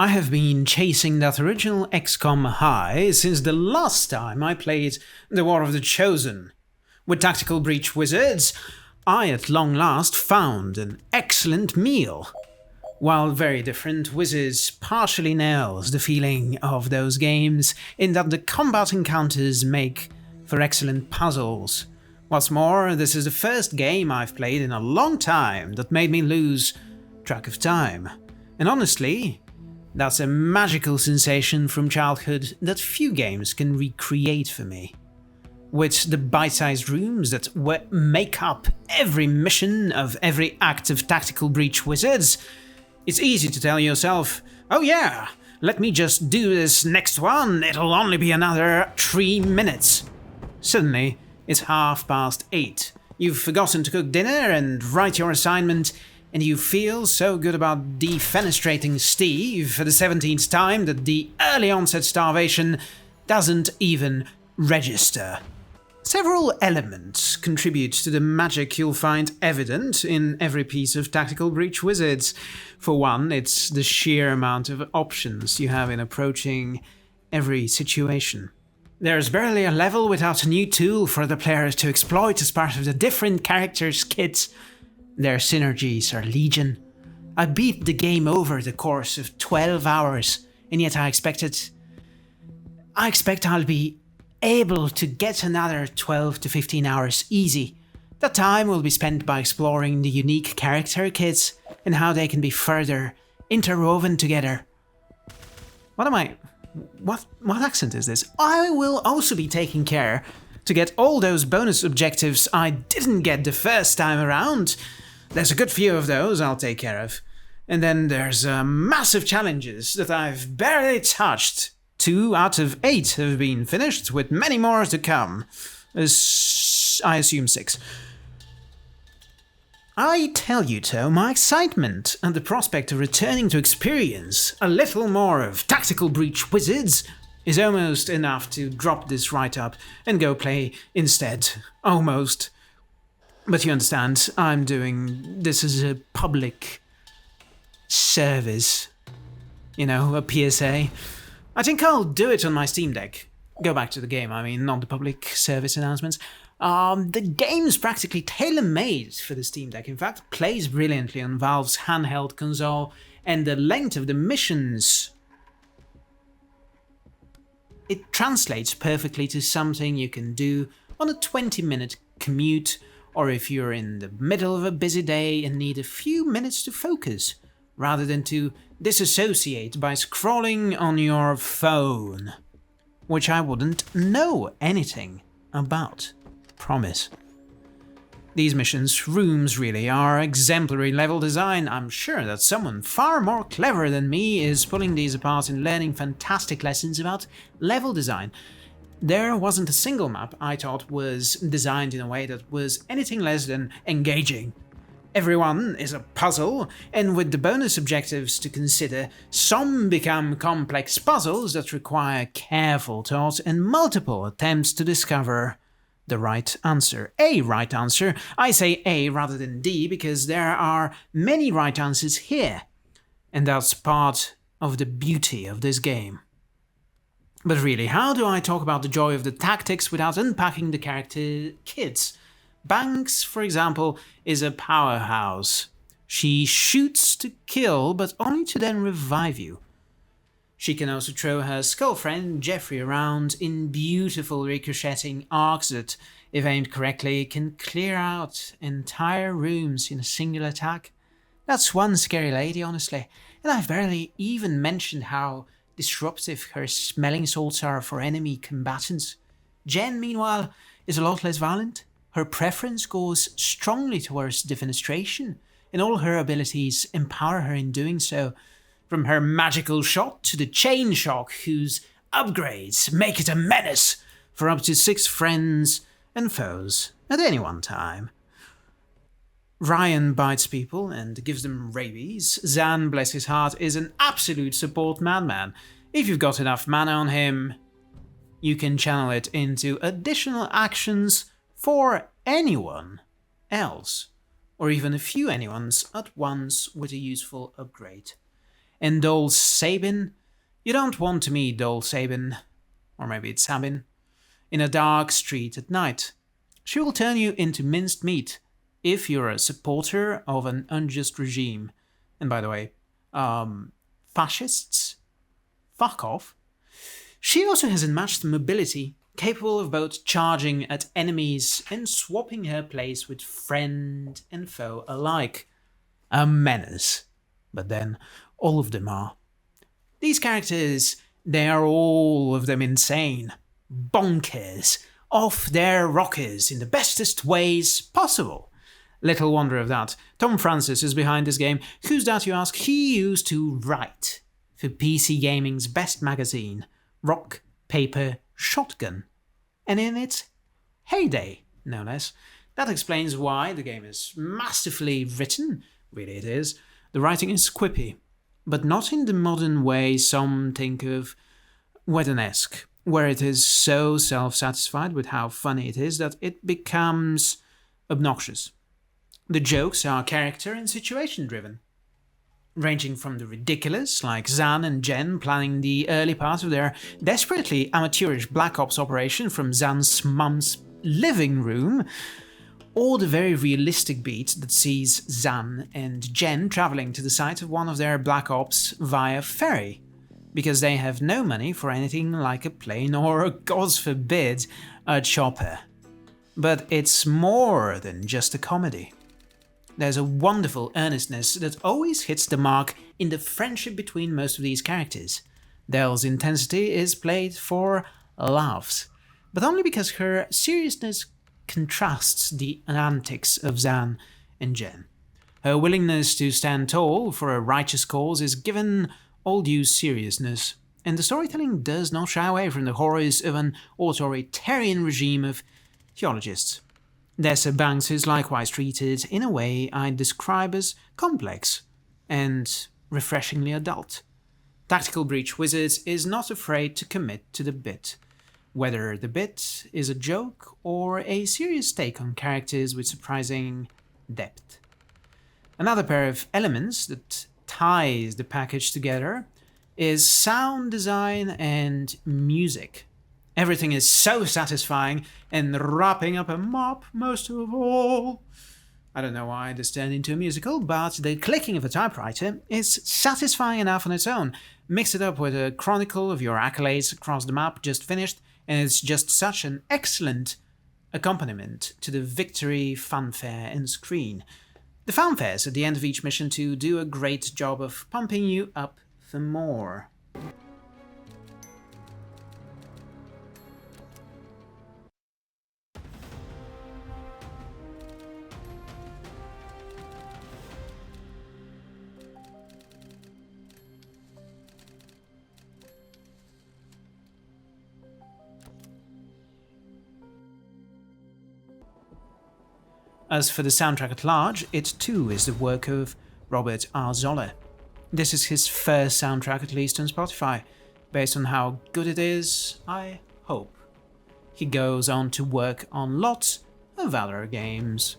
I have been chasing that original XCOM high since the last time I played The War of the Chosen. With Tactical Breach Wizards, I at long last found an excellent meal. While very different, Wizards partially nails the feeling of those games in that the combat encounters make for excellent puzzles. What's more, this is the first game I've played in a long time that made me lose track of time. And honestly, that's a magical sensation from childhood that few games can recreate for me. With the bite-sized rooms that make up every mission of every act of Tactical Breach Wizards, it's easy to tell yourself, oh yeah, let me just do this next one, it'll only be another 3 minutes. Suddenly, it's 8:30. You've forgotten to cook dinner and write your assignment, and you feel so good about defenestrating Steve for the 17th time that the early onset starvation doesn't even register. Several elements contribute to the magic you'll find evident in every piece of Tactical Breach Wizards. For one, it's the sheer amount of options you have in approaching every situation. There's barely a level without a new tool for the players to exploit as part of the different characters' kits. Their synergies are legion. I beat the game over the course of 12 hours, and yet I expect I'll be able to get another 12 to 15 hours easy. That time will be spent by exploring the unique character kits and how they can be further interwoven together. What accent is this? I will also be taking care to get all those bonus objectives I didn't get the first time around. There's a good few of those I'll take care of. And then there's massive challenges that I've barely touched. 2 out of 8 have been finished, with many more to come. I assume 6. I tell you, Toe, my excitement at the prospect of returning to experience a little more of Tactical Breach Wizards is almost enough to drop this write-up and go play instead. Almost. But you understand, I'm doing this as a public service. You know, a PSA. I think I'll do it on my Steam Deck. Go back to the game, not the public service announcements. The game's practically tailor-made for the Steam Deck. In fact, plays brilliantly on Valve's handheld console, and the length of the missions, it translates perfectly to something you can do on a 20-minute commute, or if you're in the middle of a busy day and need a few minutes to focus, rather than to disassociate by scrolling on your phone, which I wouldn't know anything about. Promise. These missions' rooms really are exemplary level design. I'm sure that someone far more clever than me is pulling these apart and learning fantastic lessons about level design. There wasn't a single map I thought was designed in a way that was anything less than engaging. Everyone is a puzzle, and with the bonus objectives to consider, some become complex puzzles that require careful thought and multiple attempts to discover the right answer. A right answer. I say A rather than D because there are many right answers here, and that's part of the beauty of this game. But really, how do I talk about the joy of the tactics without unpacking the character kits? Banks, for example, is a powerhouse. She shoots to kill, but only to then revive you. She can also throw her skull friend Jeffrey around in beautiful ricocheting arcs that, if aimed correctly, can clear out entire rooms in a single attack. That's one scary lady, honestly, and I've barely even mentioned how disruptive her smelling salts are for enemy combatants. Jen, meanwhile, is a lot less violent. Her preference goes strongly towards defenestration, and all her abilities empower her in doing so. From her magical shot to the chain shock, whose upgrades make it a menace for up to 6 friends and foes at any one time. Ryan bites people and gives them rabies. Zan, bless his heart, is an absolute support madman. If you've got enough mana on him, you can channel it into additional actions for anyone else, or even a few anyones at once with a useful upgrade. And Dol Sabin? You don't want to meet Dol Sabin, or maybe it's Sabin, in a dark street at night. She will turn you into minced meat if you're a supporter of an unjust regime. And by the way, fascists? Fuck off. She also has unmatched mobility, capable of both charging at enemies and swapping her place with friend and foe alike. A menace. But then, all of them are. These characters, they are all of them insane. Bonkers. Off their rockers in the bestest ways possible. Little wonder of that. Tom Francis is behind this game. Who's that, you ask? He used to write for PC Gaming's best magazine, Rock, Paper, Shotgun. And in its heyday, no less. That explains why the game is masterfully written. Really it is. The writing is quippy, but not in the modern way some think of Whedon-esque, where it is so self-satisfied with how funny it is that it becomes obnoxious. The jokes are character and situation driven, ranging from the ridiculous, like Zan and Jen planning the early part of their desperately amateurish Black Ops operation from Zan's mum's living room, or the very realistic beat that sees Zan and Jen traveling to the site of one of their Black Ops via ferry, because they have no money for anything like a plane or, God forbid, a chopper. But it's more than just a comedy. There's a wonderful earnestness that always hits the mark in the friendship between most of these characters. Dell's intensity is played for laughs, but only because her seriousness contrasts the antics of Zan and Jen. Her willingness to stand tall for a righteous cause is given all due seriousness, and the storytelling does not shy away from the horrors of an authoritarian regime of theologists. Dessa Banks is likewise treated in a way I'd describe as complex and refreshingly adult. Tactical Breach Wizards is not afraid to commit to the bit, whether the bit is a joke or a serious take on characters with surprising depth. Another pair of elements that ties the package together is sound design and music. Everything is so satisfying, and wrapping up a mop most of all. I don't know why this turned into a musical, but the clicking of a typewriter is satisfying enough on its own. Mix it up with a chronicle of your accolades across the map just finished, and it's just such an excellent accompaniment to the victory, fanfare, and screen. The fanfares at the end of each mission to do a great job of pumping you up for more. As for the soundtrack at large, it too is the work of Robert R. Zoller. This is his first soundtrack, at least on Spotify. Based on how good it is, I hope. He goes on to work on lots of other games.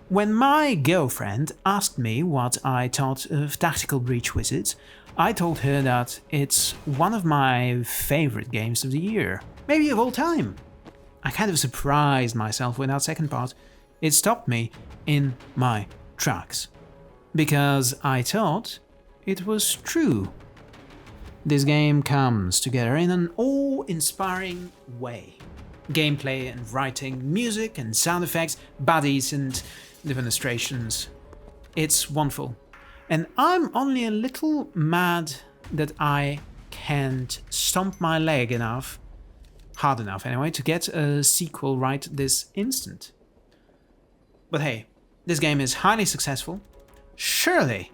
When my girlfriend asked me what I thought of Tactical Breach Wizards, I told her that it's one of my favorite games of the year, maybe of all time. I kind of surprised myself with that second part. It stopped me in my tracks, because I thought it was true. This game comes together in an awe-inspiring way. Gameplay and writing, music and sound effects, baddies and demonstrations. It's wonderful. And I'm only a little mad that I can't stomp my leg enough, hard enough anyway, to get a sequel right this instant. But hey, this game is highly successful. Surely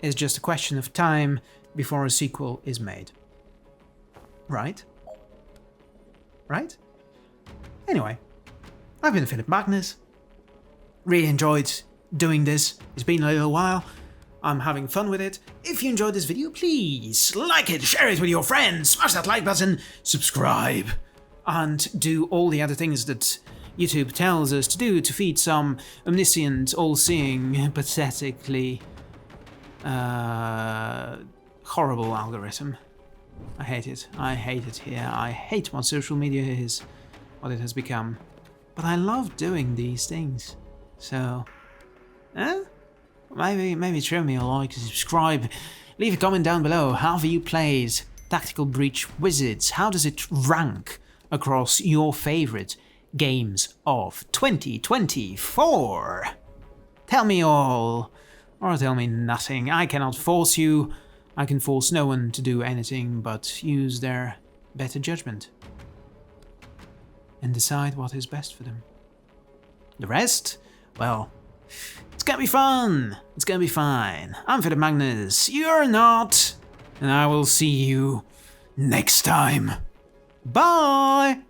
it's just a question of time before a sequel is made. Right? Right? Anyway, I've been Philip Magnus. Really enjoyed doing this. It's been a little while. I'm having fun with it. If you enjoyed this video, please like it, share it with your friends, smash that like button, subscribe, and do all the other things that YouTube tells us to do to feed some omniscient, all-seeing, pathetically horrible algorithm. I hate it. I hate it here. I hate what social media is, what it has become. But I love doing these things. So, maybe throw me a like, subscribe, leave a comment down below. How have you played Tactical Breach Wizards? How does it rank across your favorite games of 2024? Tell me all, or tell me nothing. I cannot force you. I can force no one to do anything but use their better judgment and decide what is best for them. The rest? Well, it's gonna be fun. It's gonna be fine. I'm Philip Magnus. You're not. And I will see you next time. Bye!